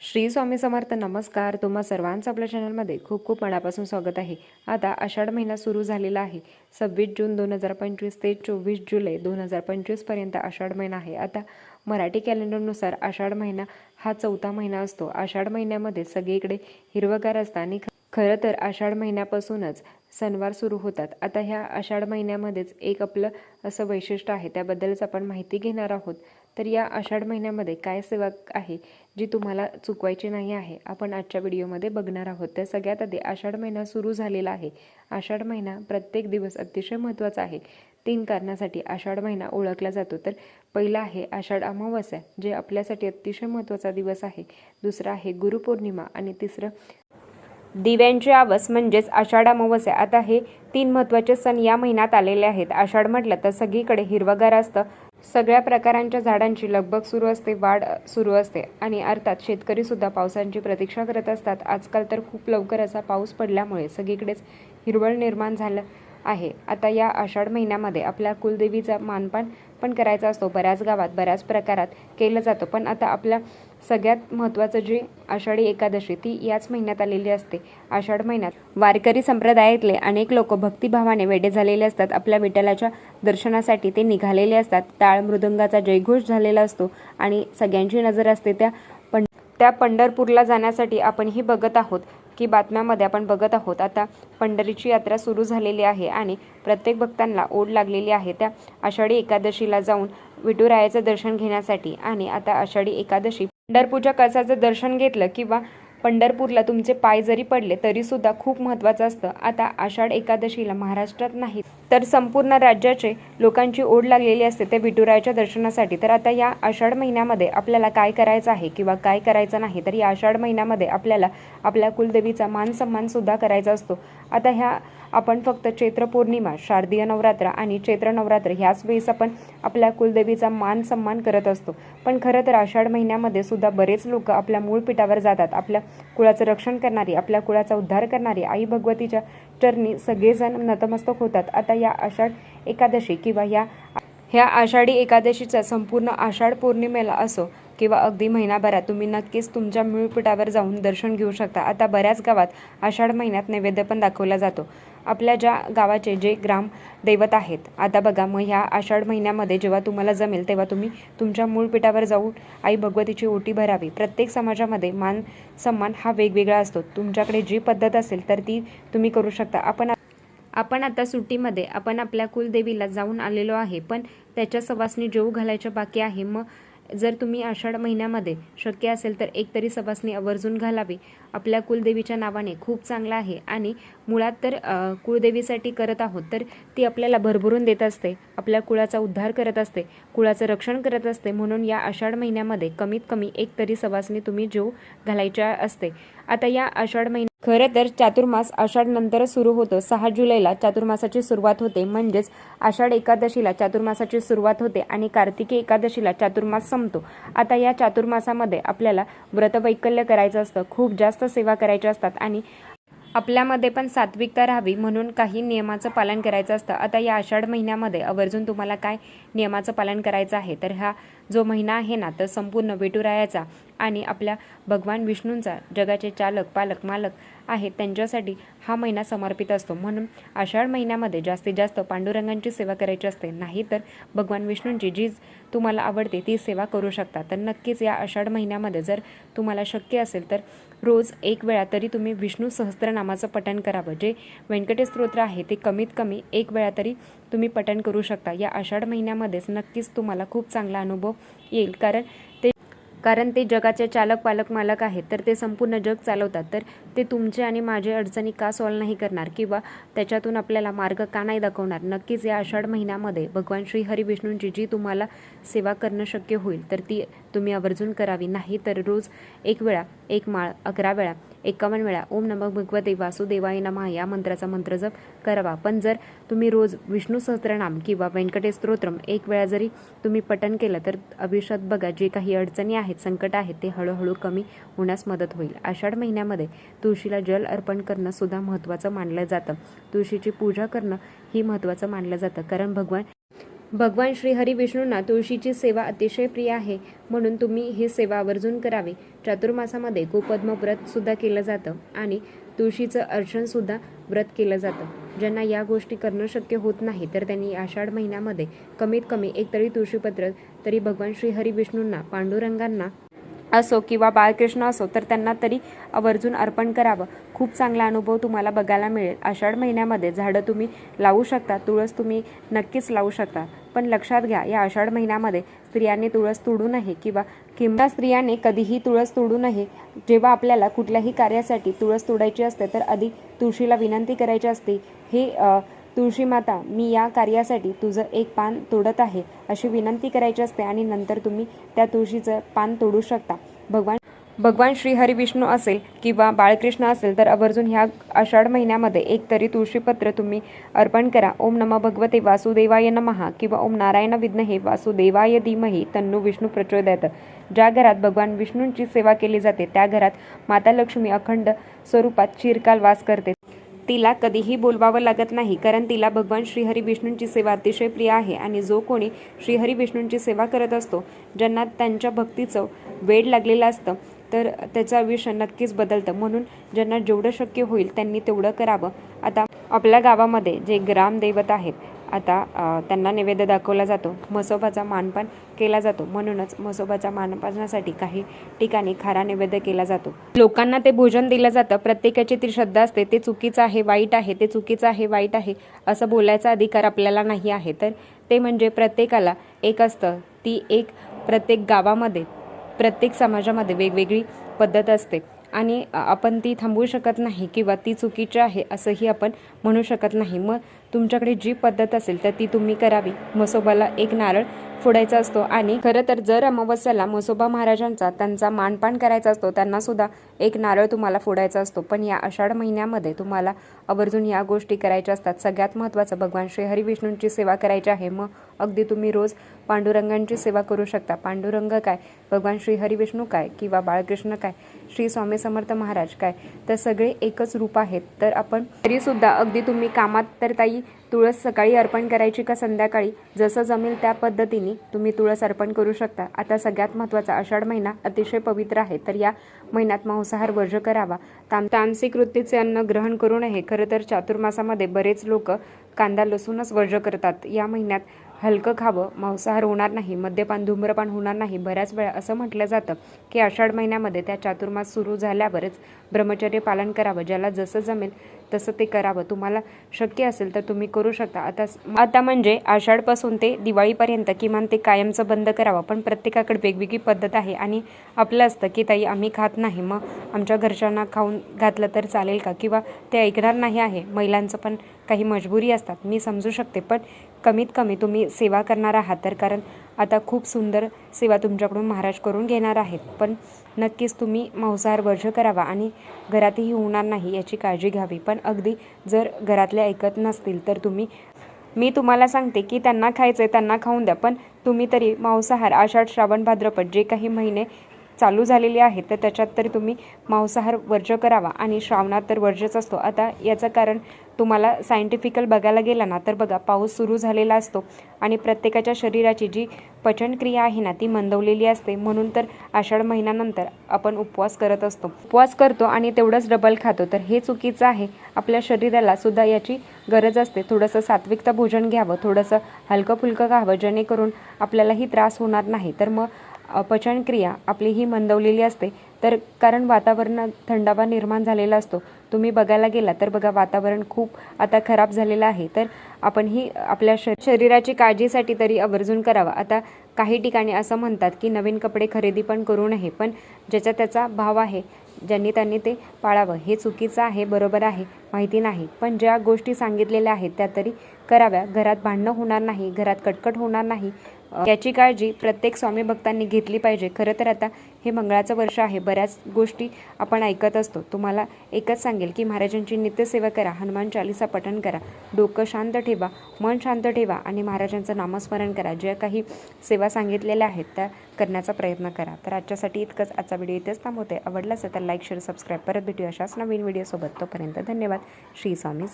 श्री स्वामी समर्थ. नमस्कार. तुम्हा सर्वांचं आपल्या चॅनलमध्ये खूप खूप मनापासून स्वागत आहे. आता आषाढ महिना सुरू झालेला आहे. 26 जून 2025 ते 24 जुलै 2025 पर्यंत आषाढ महिना आहे. आता मराठी कॅलेंडरनुसार आषाढ महिना हा 4था महिना असतो. आषाढ महिन्यामध्ये सगळीकडे हिरवगार असतं आणि खरं तर आषाढ महिन्यापासूनच सणवार सुरू होतात. आता ह्या आषाढ महिन्यामध्येच एक आपलं असं वैशिष्ट्य आहे, त्याबद्दलच आपण माहिती घेणार आहोत. तर या आषाढ महिन्यामध्ये काय सेवा आहे जी तुम्हाला चुकवायची नाही आहे, आपण आजच्या व्हिडिओमध्ये बघणार आहोत. तर सगळ्यात आधी आषाढ महिना सुरू झालेला आहे. आषाढ महिना प्रत्येक दिवस अतिशय महत्त्वाचा आहे. 3 कारणासाठी आषाढ महिना ओळखला जातो. तर पहिला आहे आषाढ अमावस्या, जे आपल्यासाठी अतिशय महत्त्वाचा दिवस आहे. दुसरा आहे गुरुपौर्णिमा आणि तिसरं दिव्यांची आवस म्हणजेच आषाढ अमावस्या. आता हे 3 महत्त्वाचे सण या महिन्यात आलेले आहेत. आषाढ म्हटलं तर सगळीकडे हिरवगार असतं. सगळ्या प्रकारांच्या झाडांची लगबग सुरू असते, वाढ सुरू असते आणि अर्थात शेतकरी सुद्धा पावसाची प्रतीक्षा करत असतात. आजकाल तर खूप लवकर असा पाऊस पडल्यामुळे सगळीकडेच हिरवळ निर्माण झालं आहे. आता या आषाढ महिन्यामध्ये आपल्या कुलदेवीचा मानपान पण करायचा असतो. बऱ्याच गावात बऱ्याच प्रकारात केलं जातं. पण आता आपल्या सगळ्यात महत्त्वाचं जी आषाढी एकादशी ती याच महिन्यात आलेली असते. आषाढ महिन्यात वारकरी संप्रदायातले अनेक लोक भक्तिभावाने वेडे झालेले असतात. आपल्या विठ्ठलाच्या दर्शनासाठी ते निघालेले असतात. टाळ मृदंगाचा जयघोष झालेला असतो आणि सगळ्यांची नजर असते त्या पंढरपूरला जाण्यासाठी. आपणही बघत आहोत की बातम्यामध्ये आपण बघत आहोत आता पंढरीची यात्रा सुरू झालेली आहे आणि प्रत्येक भक्तांना ओढ लागलेली आहे त्या आषाढी एकादशीला जाऊन विठुरायाचं दर्शन घेण्यासाठी. आणि आता आषाढी एकादशी पंढरपूरच्या कळसाचं दर्शन घेतलं किंवा पंढरपूरला तुमचे पाय जरी पडले तरी सुद्धा खूप महत्त्वाचं असतं. आता आषाढ एकादशीला महाराष्ट्रात नाही तर संपूर्ण राज्याचे लोकांची ओढ लागलेली असते त्या विठुरायाच्या दर्शनासाठी. तर आता या आषाढ महिन्यामध्ये आपल्याला काय करायचं आहे किंवा काय करायचं नाही, तर या आषाढ महिन्यामध्ये आपल्याला आपल्या कुलदेवीचा मान सन्मान सुद्धा करायचा असतो. आता आपण फक्त चैत्र पौर्णिमा, शारदीय नवरात्र आणि चैत्र नवरात्र ह्याच वेळेस आपण आपल्या कुलदेवीचा मान सन्मान करत असतो. पण खरं तर आषाढ महिन्यामध्ये सुद्धा बरेच लोक आपल्या मूळ पीठावर जातात. आपल्या कुळाचं रक्षण करणारी, आपल्या कुळाचा उद्धार करणारी आई भगवतीच्या चरणी सगळेजण नतमस्तक होतात. आता या आषाढ एकादशी किंवा ह्या आषाढी एकादशीचा संपूर्ण आषाढ पौर्णिमेला असो किंवा अगदी महिनाभरात तुम्ही नक्कीच तुमच्या मूळ पीठावर जाऊन दर्शन घेऊ शकता. आता बऱ्याच गावात आषाढ महिन्यात नैवेद्य पण दाखवला जातो. आपल्या ज्या गावाचे जे ग्राम दैवत आहेत, आता बघा मग ह्या आषाढ महिन्यामध्ये जेव्हा तुम्हाला जमेल तेव्हा तुम्ही तुमच्या मूळ पीठावर जाऊन आई भगवतीची ओटी भरावी. प्रत्येक समाजामध्ये मान सन्मान हा वेगवेगळा असतो. तुमच्याकडे जी पद्धत असेल तर ती तुम्ही करू शकता. आपण आता सुट्टीमध्ये आपण आपल्या कुलदेवीला जाऊन आलेलो आहे, पण त्याच्या सवासणी जेवू घालायच्या बाकी आहे. मग जर तुम्ही आषाढ महिन्यामध्ये शक्य असेल तर एक तरी सवासणी आवर्जून घालावी. आपल्या कुलदेवीच्या नावाने खूप चांगलं आहे आणि मुळात तर कुळदेवीसाठी करत आहोत तर ती आपल्याला भरभरून देत असते, आपल्या कुळाचा उद्धार करत असते, कुळाचं रक्षण करत असते. म्हणून या आषाढ महिन्यामध्ये कमीत कमी एक तरी सवासणी तुम्ही जेवू घालायच्या असते. आता या आषाढ महिन्यात खरं तर चातुर्मास आषाढ नंतरच सुरू होतो. 6 जुलैला चातुर्मासाची सुरुवात होते, म्हणजेच आषाढ एकादशीला चातुर्मासाची सुरुवात होते आणि कार्तिकी एकादशीला चातुर्मास संपतो. आता या चातुर्मासामध्ये आपल्याला व्रतवैकल्य करायचं असतं, खूप जास्त सेवा करायच्या असतात आणि आपल्यामध्ये पण सात्विकता राहावी म्हणून काही नियमाचं पालन करायचं असतं. आता या आषाढ महिन्यामध्ये आवर्जून तुम्हाला काय नियमाचं पालन करायचं आहे, तर हा जो महिना आहे ना तर संपूर्ण विठुरायाचा आणि आपल्या भगवान विष्णूंचा, जगाचे चालक पालक मालक आहेत त्यांच्यासाठी हा महिना समर्पित असतो. म्हणून आषाढ महिन्यामध्ये जास्तीत जास्त पांडुरंगांची सेवा करायची असते, नाही तर भगवान विष्णूंची जी तुम्हाला आवडते ती सेवा करू शकता. तर नक्कीच या आषाढ महिन्यामध्ये जर तुम्हाला शक्य असेल तर रोज एक वेळा तरी तुम्ही विष्णू सहस्त्रनामाचं पठण करावं. जे व्यंकटेश स्तोत्र आहे ते कमीत कमी एक वेळा तरी तुम्ही पठण करू शकता. या आषाढ महिन्यामध्येच नक्कीच तुम्हाला खूप चांगला अनुभव येईल, कारण ते जगाचे चालक पालक मालक आहेत, तर ते संपूर्ण जग चालवतात. तर ते तुमचे आणि माझे अडचणी का सॉल्व नाही करणार किंवा त्याच्यातून आपल्याला मार्ग का नाही दाखवणार. नक्कीच या आषाढ महिन्यामध्ये भगवान श्री हरी विष्णूंची जी तुम्हाला सेवा करणं शक्य होईल तर ती तुम्ही आवर्जून करावी. नाही तर रोज एक वेळा, एक माळ 11 वेळा, 51 वेळा ओम नमः भगवते वासुदेवाय नमः या मंत्राचा मंत्र जप करावा. पण जर तुम्ही रोज विष्णू सहस्त्रनाम किंवा व्यंकटेश स्तोत्रम एक वेळा जरी तुम्ही पठण केलं तर आयुष्यात बघा जे काही अडचणी आहेत, संकट आहेत ते हळूहळू कमी होण्यास मदत होईल. आषाढ महिन्यामध्ये तुळशीला जल अर्पण करणं सुद्धा महत्त्वाचं मानलं जातं. तुळशीची पूजा करणं ही महत्त्वाचं मानलं जातं, कारण भगवान भगवान श्री हरी विष्णूंना तुळशीची सेवा अतिशय प्रिय आहे, म्हणून तुम्ही ही सेवा आवर्जून करावी. चातुर्मासामध्ये गोपद्म व्रत सुद्धा केलं जातं आणि तुळशीचं अर्चन सुद्धा व्रत केलं जातं. ज्यांना या गोष्टी करणं शक्य होत नाही तर त्यांनी आषाढ महिन्यामध्ये कमीत कमी एक तरी तुळशीपत्र तरी भगवान श्री हरी विष्णूंना, पांडुरंगांना असो किंवा बाळकृष्ण असो तर त्यांना तरी आवर्जून अर्पण करावं. खूप चांगला अनुभव तुम्हाला बघायला मिळेल. आषाढ महिन्यामध्ये झाडं तुम्ही लावू शकता, तुळस तुम्ही नक्कीच लावू शकता. पण लक्षात घ्या, या आषाढ महिन्यामध्ये स्त्रियांनी तुळस तोडू नये किंवा स्त्रियांनी कधीही तुळस तोडू नये. जेव्हा आपल्याला कुठल्याही कार्यासाठी तुळस तोडायची असते तर आधी तुळशीला विनंती करायची असते, हे तुळशी माता, मी या कार्यासाठी तुझं एक पान तोडत आहे अशी विनंती करायची असते आणि नंतर तुम्ही त्या तुळशीचं पान तोडू शकता. भगवान श्री हरी विष्णू असेल किंवा बाळकृष्ण असेल तर आवर्जून ह्या आषाढ महिन्यामध्ये एक तरी तुळशीपत्र तुम्ही अर्पण करा. ओम नमः भगवते वासुदेवाय नमः किंवा ओम नारायण विद्महे वासुदेवाय धीमहि तन्नो विष्णू प्रचोदयात. ज्या घरात भगवान विष्णूंची सेवा केली जाते त्या घरात माता लक्ष्मी अखंड स्वरूपात चिरकाल वास करते. तिला कधीही बोलवावं लागत नाही, कारण तिला भगवान श्रीहरी विष्णूंची सेवा अतिशय प्रिय आहे. आणि जो कोणी श्रीहरी विष्णूंची सेवा करत असतो, ज्यांना त्यांच्या भक्तीचं वेड लागलेलं असतं, तर त्याचं आयुष्य नक्कीच बदलतं. म्हणून ज्यांना जेवढं शक्य होईल त्यांनी तेवढं करावं. आता आपल्या गावामध्ये जे ग्रामदैवत आहेत, आता त्यांना नैवेद्य दाखवला जातो, म्हसोबाचा मानपान केला जातो. म्हणूनच म्हसोबाच्या मानपानासाठी काही ठिकाणी खारा नैवेद्य केला जातो. लोकांना ते भोजन दिलं जातं. प्रत्येकाची ती श्रद्धा असते. ते चुकीचं आहे, वाईट आहे, ते चुकीचं आहे, वाईट आहे असं बोलायचा अधिकार आपल्याला नाही आहे. तर ते म्हणजे प्रत्येकाला एक असतं, ती एक प्रत्येक गावामध्ये, प्रत्येक समाजामध्ये वेगवेगळी पद्धत असते आणि आपण ती थांबवू शकत नाही किंवा ती चुकीची आहे असंही आपण म्हणू शकत नाही. मग तुमच्याकडे जी पद्धत असेल तर ती तुम्ही करावी. म्हसोबाला एक नारळ फोडायचा असतो आणि खरं तर जर अमावस्याला म्हसोबा महाराजांचा त्यांचा मानपान करायचा असतो, त्यांना सुद्धा एक नारळ तुम्हाला फोडायचा असतो. पण या आषाढ महिन्यामध्ये तुम्हाला आवर्जून या गोष्टी करायच्या असतात. सगळ्यात महत्त्वाचं भगवान श्री हरी विष्णूंची सेवा करायची आहे. मग अगदी तुम्ही रोज पांडुरंगांची सेवा करू शकता. पांडुरंग काय, भगवान श्री हरी विष्णू काय किंवा बाळकृष्ण काय, श्री स्वामी समर्थ महाराज काय, तर सगळे एकच रूप आहेत. तर आपण तरीसुद्धा अगदी तुम्ही कामात तर ताई तुळस सकाळी अर्पण करायची का संध्याकाळी, जसं जमेल त्या पद्धतीने तुम्ही तुळस अर्पण करू शकता. आता सगळ्यात महत्त्वाचा, आषाढ महिना अतिशय पवित्र आहे, तर या महिन्यात मांसाहार वर्ज करावा. तामसिक वृत्तीचे अन्न ग्रहण करू नये. खरं तर चातुर्मासामध्ये बरेच लोक कांदा लसूणच वर्ज करतात. या महिन्यात हलकं खावं, मांसाहार होणार नाही, मद्यपान धूम्रपान होणार नाही. बऱ्याच वेळा असं म्हटलं जातं की आषाढ महिन्यामध्ये त्या चातुर्मास सुरू झाल्यावरच ब्रह्मचर्य पालन करावं. ज्याला जसं जमेल तसं ते करावं. तुम्हाला शक्य असेल तर तुम्ही करू शकता. आता म्हणजे आषाढपासून ते दिवाळीपर्यंत किमान ते कायमचं बंद करावं. पण प्रत्येकाकडे वेगवेगळी पद्धत आहे आणि आपलं असतं की ताई आम्ही खात नाही, मग आमच्या घरच्यांना खाऊन घातलं तर चालेल का, किंवा ते ऐकणार नाही आहे. महिलांचं पण काही मजबुरी असतात, मी समजू शकते. पण कमीत कमी तुम्ही सेवा करणार आहात तर, कारण आता खूप सुंदर सेवा तुमच्याकडून महाराज करून घेणार आहेत. पण नक्कीच तुम्ही मांसाहार वर्ज करावा आणि घरातही होणार नाही याची काळजी घ्यावी. पण अगदी जर घरातले ऐकत नसतील तर मी तुम्हाला सांगते की त्यांना खायचं आहे त्यांना खाऊन द्या. पण तुम्ही तरी मांसाहार आषाढ श्रावण भाद्रपद जे काही महिने चालू झालेले आहेत तर त्याच्यात तरी तुम्ही मांसाहार वर्ज करावा. आणि श्रावणात तर वर्जच असतो. आता याचं कारण तुम्हाला सायंटिफिकल बघायला गेला ना तर बघा, पाऊस सुरू झालेला असतो आणि प्रत्येकाच्या शरीराची जी पचनक्रिया आहे ना ती मंदवलेली असते. म्हणून तर आषाढ महिन्यानंतर आपण उपवास करतो आणि तेवढंच डबल खातो. तर हे चुकीचं आहे. आपल्या शरीराला सुद्धा याची गरज असते. थोडंसं सात्विकता भोजन घ्यावं, थोडंसं हलकं फुलकं खावं, जेणेकरून आपल्यालाही त्रास होणार नाही. तर मग पचनक्रिया आपली ही मंदवलेली असते. तर कारण वातावरणात थंडावा निर्माण झालेला असतो. तुम्ही बघायला गेला तर बघा, वातावरण खूप आता खराब झालेलं आहे. तर आपण ही आपल्या शरीराची काळजीसाठी तरी आवर्जून करावा. आता काही ठिकाणी असं म्हणतात की नवीन कपडे खरेदी पण करू नये, पण ज्याचा त्याचा भाव आहे, ज्यांनी त्यांनी ते पाळावं. हे चुकीचं आहे, बरोबर आहे, माहिती नाही, पण ज्या गोष्टी सांगितलेल्या आहेत त्या तरी कराव्या. घरात भांडणं होणार नाही, घरात कटकट होणार नाही, याची काळजी प्रत्येक स्वामी भक्तांनी घेतली पाहिजे. खरं तर आता हे मंगळाचं वर्ष आहे, बऱ्याच गोष्टी आपण ऐकत असतो. तुम्हाला एकच सांगेल की महाराजांची नित्यसेवा करा, हनुमान चालीसा पठण करा, डोकं शांत ठेवा, मन शांत ठेवा आणि महाराजांचं नामस्मरण करा. ज्या काही सेवा सांगितलेल्या आहेत त्या करण्याचा प्रयत्न करा. तर आजच्यासाठी इतकंच. आजचा व्हिडिओ इथेच थांबवते. आवडला असेल तर लाईक, शेअर, सबस्क्राईब. परत भेटूया अशाच नवीन व्हिडिओसोबत. तोपर्यंत धन्यवाद. श्री स्वामी